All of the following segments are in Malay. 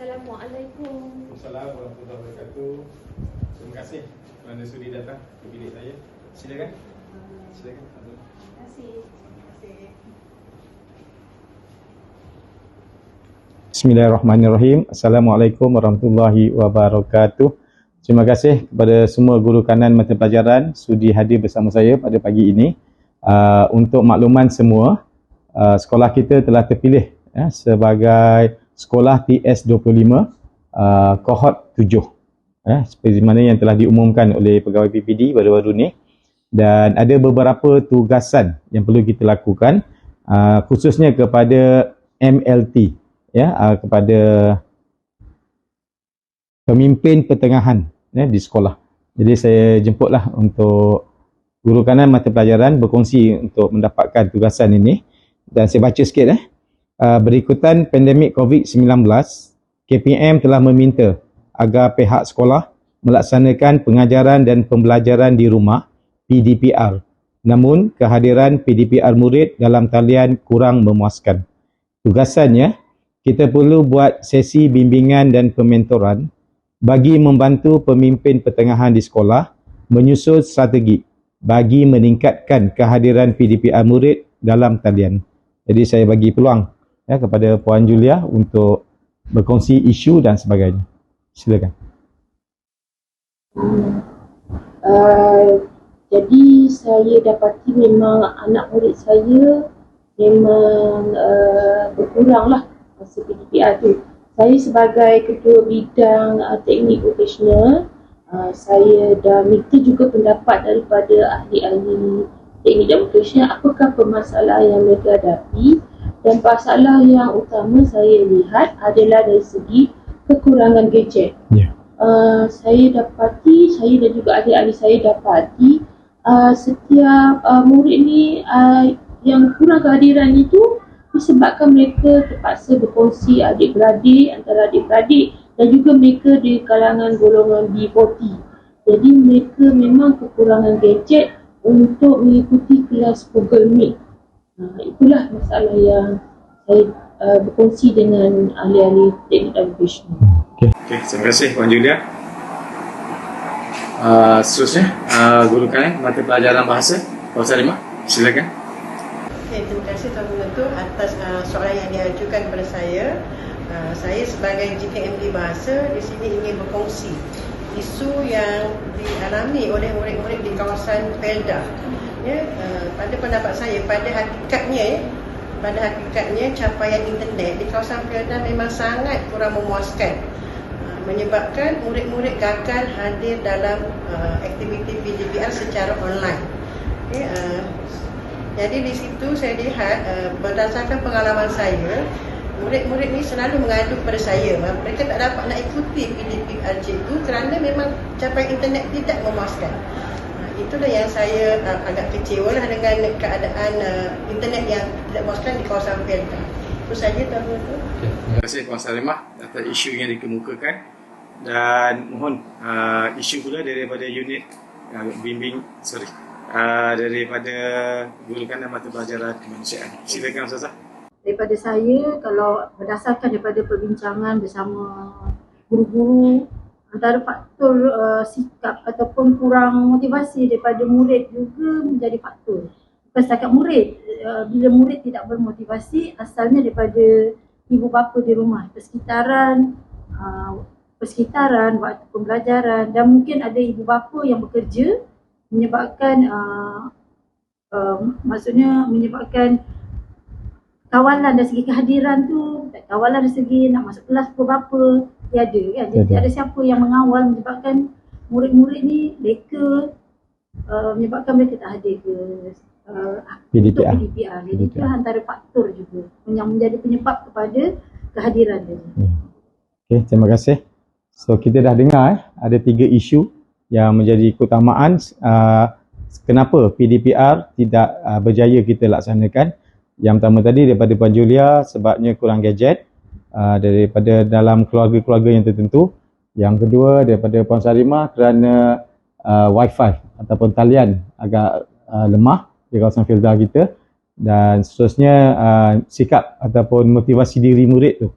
Assalamualaikum. Assalamualaikum warahmatullahi wabarakatuh. Terima kasih kerana sudi datang ke bilik saya. Silakan. Silakan. Terima kasih. Bismillahirrahmanirrahim. Assalamualaikum warahmatullahi wabarakatuh. Terima kasih kepada semua guru kanan mata pelajaran sudi hadir bersama saya pada pagi ini. Untuk makluman semua, sekolah kita telah terpilih sebagai sekolah TS25 kohort 7, seperti mana yang telah diumumkan oleh pegawai PPD baru-baru ni. Dan ada beberapa tugasan yang perlu kita lakukan, khususnya kepada MLT, kepada pemimpin pertengahan di sekolah. Jadi saya jemputlah untuk guru kanan mata pelajaran berkongsi untuk mendapatkan tugasan ini. Dan saya baca sikit. Berikutan pandemik COVID-19, KPM telah meminta agar pihak sekolah melaksanakan pengajaran dan pembelajaran di rumah PDPR. Namun, kehadiran PDPR murid dalam talian kurang memuaskan. Tugasannya, kita perlu buat sesi bimbingan dan pementoran bagi membantu pemimpin pertengahan di sekolah menyusun strategi bagi meningkatkan kehadiran PDPR murid dalam talian. Jadi saya bagi peluang kepada Puan Julia untuk berkongsi isu dan sebagainya. Silakan. Jadi saya dapati memang anak murid saya memang berkuranglah masa PDPR tu. Saya sebagai ketua bidang teknik vocational, saya dah minta juga pendapat daripada ahli-ahli teknik dan vocational apakah permasalahan yang mereka hadapi. Dan masalah yang utama saya lihat adalah dari segi kekurangan gadget. Saya dapati, saya dan juga adik-adik saya dapati setiap murid ni yang kurang kehadiran itu disebabkan mereka terpaksa berkongsi adik-beradik, antara adik-beradik dan juga mereka di kalangan golongan B40. Jadi mereka memang kekurangan gadget untuk mengikuti kelas Google Meet. Itulah masalah yang saya berkongsi dengan ahli-ahli teknik dan vocational. Okey, terima kasih Puan Julia. Seterusnya, guru kanan mata pelajaran bahasa, Puan Salimah, silakan. Terima kasih Tuan Pengetua atas soalan yang diajukan kepada saya. Saya sebagai GKMD Bahasa di sini ingin berkongsi isu yang dialami oleh murid-murid di kawasan Felda. Pada pendapat saya, pada hakikatnya capaian internet di kawasan Felda memang sangat kurang memuaskan, menyebabkan murid-murid gagal hadir dalam aktiviti PDPR secara online. Jadi di situ saya lihat berdasarkan pengalaman saya, murid-murid ni selalu mengadu kepada saya, mereka tak dapat nak ikuti PDPR itu kerana memang capaian internet tidak memuaskan. Itulah yang saya agak kecewa lah dengan keadaan internet yang tidak memuaskan di kawasan Felda. Itu saja Tuan Pengetua. Terima kasih Puan Salimah atas isu yang dikemukakan. Dan mohon isu pula daripada unit daripada guru kanan mata pelajaran kemanusiaan. Silakan Ustazah. Daripada saya, kalau berdasarkan daripada perbincangan bersama guru-guru, antara faktor sikap ataupun kurang motivasi daripada murid juga menjadi faktor. Bukan setakat murid, bila murid tidak bermotivasi asalnya daripada ibu bapa di rumah, persekitaran waktu pembelajaran, dan mungkin ada ibu bapa yang bekerja menyebabkan menyebabkan kawalan dari segi kehadiran tu, kawalan dari segi nak masuk kelas pukul berapa tiada kan. Jadi tiada siapa yang mengawal, menyebabkan murid-murid ni mereka menyebabkan mereka tak hadir ke PDPR. untuk PDPR. Jadi itu antara faktor juga yang menjadi penyebab kepada kehadiran dia. Okey, terima kasih. So kita dah dengar ada 3 isu yang menjadi keutamaan kenapa PDPR tidak berjaya kita laksanakan. Yang pertama tadi daripada Puan Julia, sebabnya kurang gadget daripada dalam keluarga-keluarga yang tertentu. Yang kedua daripada Puan Salimah, kerana wifi ataupun talian agak lemah di kawasan Felda kita. Dan seterusnya sikap ataupun motivasi diri murid tu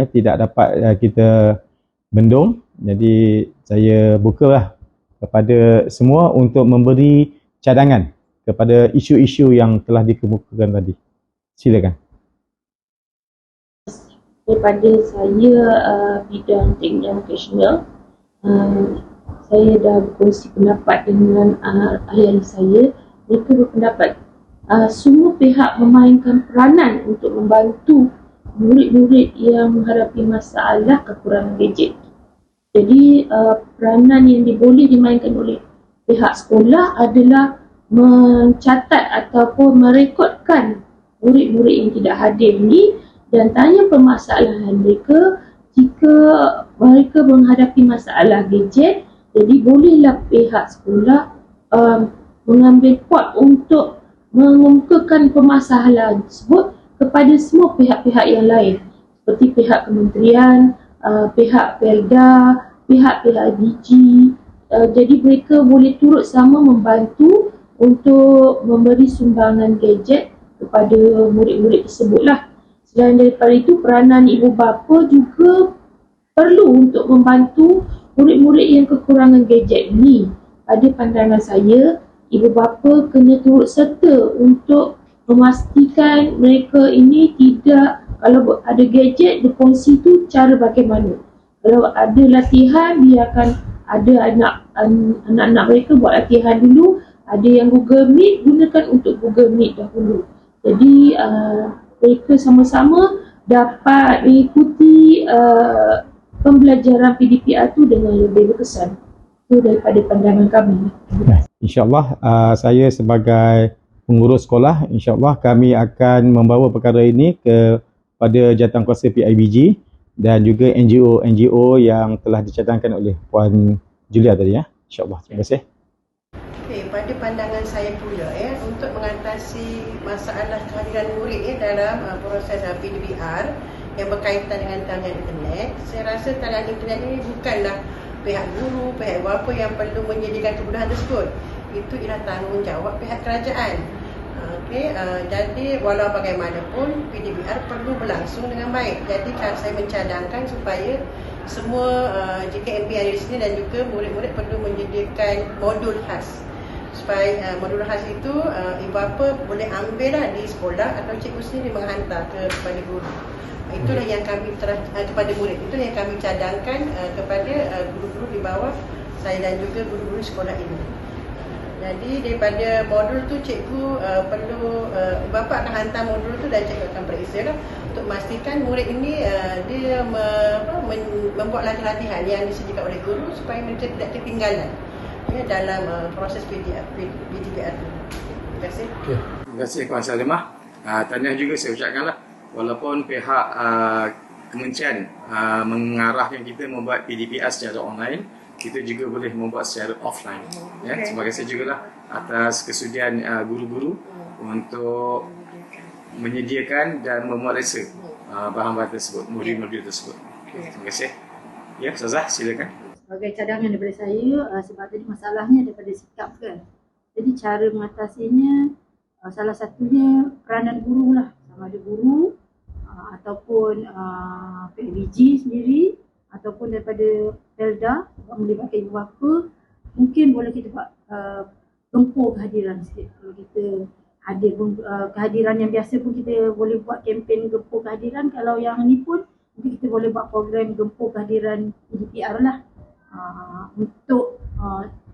tidak dapat kita bendung. Jadi saya bukalah kepada semua untuk memberi cadangan kepada isu-isu yang telah dikemukakan tadi. Silakan. Daripada saya bidang teknik vocational, saya dah berkongsi pendapat dengan ahli-ahli saya. Mereka berpendapat semua pihak memainkan peranan untuk membantu murid-murid yang menghadapi masalah kekurangan gadget. Jadi peranan yang boleh dimainkan oleh pihak sekolah adalah mencatat ataupun merekodkan murid-murid yang tidak hadir ini dan tanya permasalahan mereka. Jika mereka menghadapi masalah gadget, jadi bolehlah pihak sekolah mengambil pot untuk mengemukakan permasalahan tersebut kepada semua pihak-pihak yang lain seperti pihak kementerian, pihak Pelda, pihak PIBG. Jadi mereka boleh turut sama membantu untuk memberi sumbangan gadget kepada murid-murid tersebutlah. Selain daripada itu, peranan ibu bapa juga perlu untuk membantu murid-murid yang kekurangan gadget ini. Pada pandangan saya, ibu bapa kena turut serta untuk memastikan mereka ini tidak, kalau ada gadget berkongsi tu cara bagaimana. Kalau ada latihan, biarkan ada anak-anak mereka buat latihan dulu. Ada yang Google Meet, gunakan untuk Google Meet dahulu. Jadi mereka sama-sama dapat mengikuti pembelajaran PDPR tu dengan lebih berkesan. Itu daripada pandangan kami. InsyaAllah saya sebagai pengurus sekolah, insyaAllah kami akan membawa perkara ini kepada jawatankuasa PIBG dan juga NGO yang telah dicadangkan oleh Puan Julia tadi ya. InsyaAllah. Terima kasih. Pada pandangan saya pula untuk mengatasi masalah kehadiran murid dalam proses PDPR yang berkaitan dengan talian internet, saya rasa talian internet ini bukanlah pihak guru, pihak bapa yang perlu menyediakan kemudahan tersebut. Itu ialah tanggungjawab pihak kerajaan. Jadi walau bagaimanapun PDPR perlu berlangsung dengan baik. Jadi saya mencadangkan supaya semua JKMP yang ada di sini dan juga murid-murid perlu menyediakan modul khas. Supaya modul khas itu ibu bapa boleh ambil di sekolah atau cikgu sendiri menghantar kepada guru. Itulah yang kami kepada murid. Itu yang kami cadangkan kepada guru-guru di bawah saya dan juga guru-guru sekolah ini. Jadi daripada modul tu cikgu perlu bapa akan hantar modul tu dan cikgu akan periksa lah untuk memastikan murid ini dia membuat latihan-latihan yang disediakan oleh guru supaya mereka tidak ketinggalan dalam proses PDPR tu. Terima kasih. Okay. Terima kasih Puan Salimah. Tahniah juga saya ucapkanlah, walaupun pihak kementerian mengarahkan kita membuat PDPR secara online, kita juga boleh membuat secara offline. Ya, terima kasih juga lah atas kesudian guru-guru untuk menyediakan dan membuat resa bahan-bahan tersebut, modul-modul tersebut. Okay, terima kasih. Ya, Ustazah silakan. Sebagai cadangan daripada saya, sebab tadi masalahnya daripada sikap kan. Jadi cara mengatasinya, salah satunya peranan guru lah. Sama ada guru ataupun PIBG sendiri ataupun daripada Pelda melibatkan ibu bapa, mungkin boleh kita buat gempur kehadiran sikit. Kalau kita hadir pun, kehadiran yang biasa pun kita boleh buat kempen gempur kehadiran. Kalau yang ni pun mungkin kita boleh buat program gempur kehadiran PDPR lah, untuk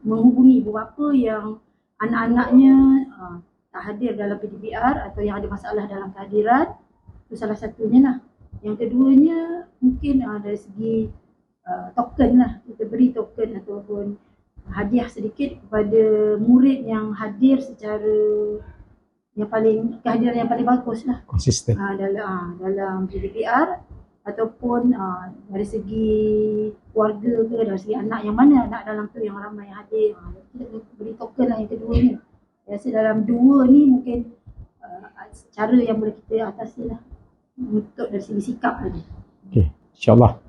menghubungi ibu bapa yang anak-anaknya tak hadir dalam PDPR atau yang ada masalah dalam kehadiran. Itu salah satunya lah. Yang keduanya mungkin dari segi token lah, kita beri token ataupun hadiah sedikit kepada murid yang hadir secara yang paling, kehadiran yang paling bagus lah, konsisten dalam PDPR, ataupun dari segi keluarga ke, dari segi anak yang mana anak dalam tu yang ramai yang hadir, kita beri token lah. Yang keduanya biasa dalam dua ni mungkin cara yang boleh kita atasi lah untuk dari segi sikap tadi. Okey, insyaAllah.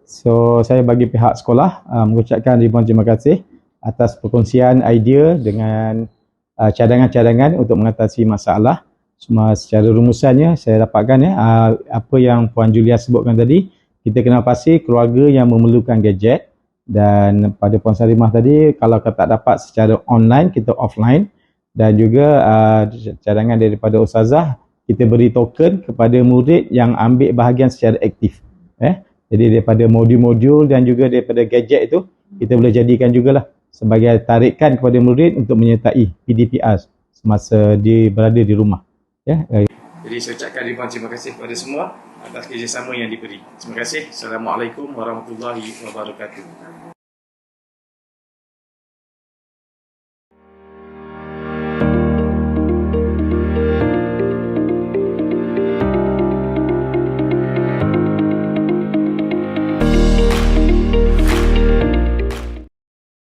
So saya bagi pihak sekolah mengucapkan ribuan terima kasih atas perkongsian idea dengan cadangan-cadangan untuk mengatasi masalah. Cuma secara rumusannya saya dapatkan apa yang Puan Julia sebutkan tadi, kita kena pasti keluarga yang memerlukan gadget, dan pada Puan Salimah tadi, kalau tak dapat secara online, kita offline, dan juga cadangan daripada Ustazah, kita beri token kepada murid yang ambil bahagian secara aktif. Jadi daripada modul-modul dan juga daripada gadget itu, kita boleh jadikan jugalah sebagai tarikan kepada murid untuk menyertai PDPR semasa dia berada di rumah. Jadi saya ucapkan ribuan terima kasih kepada semua atas kerjasama yang diberi. Terima kasih. Assalamualaikum warahmatullahi wabarakatuh.